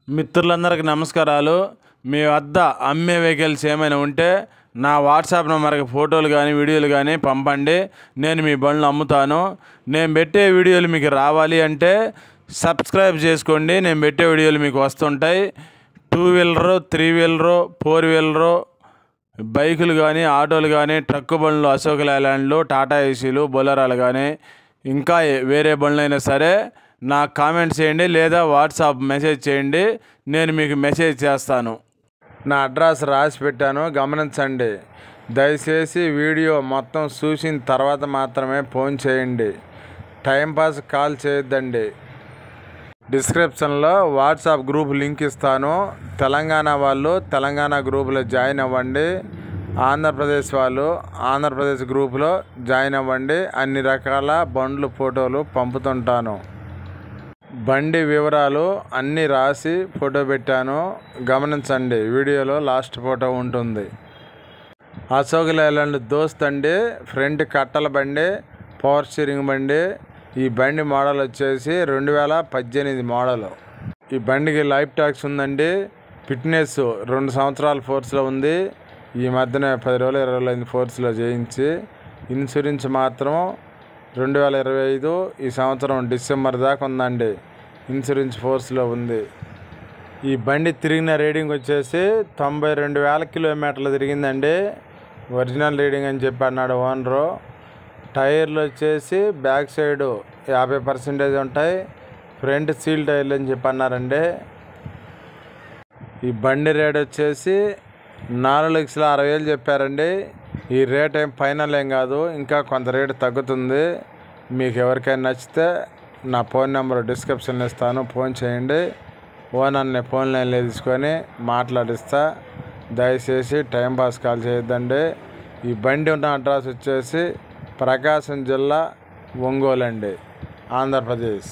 మిత్రులందరికీ నమస్కారాలు. మీ వద్ద అమ్మే వెహికల్స్ ఏమైనా ఉంటే నా వాట్సాప్ నెంబర్కి ఫోటోలు కానీ వీడియోలు కానీ పంపండి. నేను మీ బండ్లు అమ్ముతాను. నేను పెట్టే వీడియోలు మీకు రావాలి అంటే సబ్స్క్రైబ్ చేసుకోండి. నేను పెట్టే వీడియోలు మీకు వస్తుంటాయి. 2 వీలరు, 3 వీలరు, 4 వీలరు బైకులు కానీ, ఆటోలు కానీ, ట్రక్కు బండ్లు, అశోక్ లేలాండ్లు, టాటా ఏసీలు, బొలెరోలు కానీ ఇంకా వేరే బండ్లు అయినా సరే నాకు కామెంట్ చేయండి లేదా వాట్సాప్ మెసేజ్ చేయండి. నేను మీకు మెసేజ్ చేస్తాను. నా అడ్రస్ రాసి పెట్టాను, గమనించండి. దయచేసి వీడియో మొత్తం చూసిన తర్వాత మాత్రమే ఫోన్ చేయండి. టైంపాస్ కాల్ చేయొద్దండి. డిస్క్రిప్షన్లో వాట్సాప్ గ్రూప్ లింక్ ఇస్తాను. తెలంగాణ వాళ్ళు తెలంగాణ గ్రూపులో జాయిన్ అవ్వండి. ఆంధ్రప్రదేశ్ వాళ్ళు ఆంధ్రప్రదేశ్ గ్రూపులో జాయిన్ అవ్వండి. అన్ని రకాల బండ్లు ఫోటోలు పంపుతుంటాను. బండి వివరాలు అన్నీ రాసి ఫోటో పెట్టాను, గమనించండి. వీడియోలో లాస్ట్ ఫోటో ఉంటుంది. అశోక్ లేలాండ్ దోస్త్ అండి. ఫ్రంట్ కట్టల బండి, పవర్ స్టీరింగ్ బండి. ఈ బండి మోడల్ వచ్చేసి 2018 మోడల్. ఈ బండికి లైఫ్ ట్యాక్స్ ఉందండి. ఫిట్నెస్ 2 సంవత్సరాల ఫోర్స్లో ఉంది. ఈ మధ్యన 10 రోజులు 20 రోజులు ఫోర్స్లో చేయించి. ఇన్సూరెన్స్ మాత్రం 2025 ఈ సంవత్సరం డిసెంబర్ దాకా ఉందండి. ఇన్సూరెన్స్ ఫోర్స్లో ఉంది. ఈ బండి తిరిగిన రీడింగ్ వచ్చేసి 92,000 కిలోమీటర్లు తిరిగిందండి. ఒరిజినల్ రీడింగ్ అని చెప్పి అన్నాడు ఓనరు. టైర్లు వచ్చేసి బ్యాక్ సైడ్ 50% ఉంటాయి. ఫ్రంట్ సీల్ టైర్లు అని చెప్పి అన్నారండి. ఈ బండి రేట్ వచ్చేసి 4,60,000 చెప్పారండి. ఈ రేట్ ఏం ఫైనల్ ఏం కాదు, ఇంకా కొంత రేటు తగ్గుతుంది. మీకు ఎవరికైనా నచ్చితే నా ఫోన్ నెంబర్ డిస్క్రిప్షన్లో ఇస్తాను, ఫోన్ చేయండి. ఓనర్ని ఫోన్ లైన్లో తీసుకొని మాట్లాడిస్తా. దయచేసి టైంపాస్ కాల్ చేయొద్దండి. ఈ బండి ఉన్న అడ్రస్ వచ్చేసి ప్రకాశం జిల్లా, ఒంగోలు అండి, ఆంధ్రప్రదేశ్.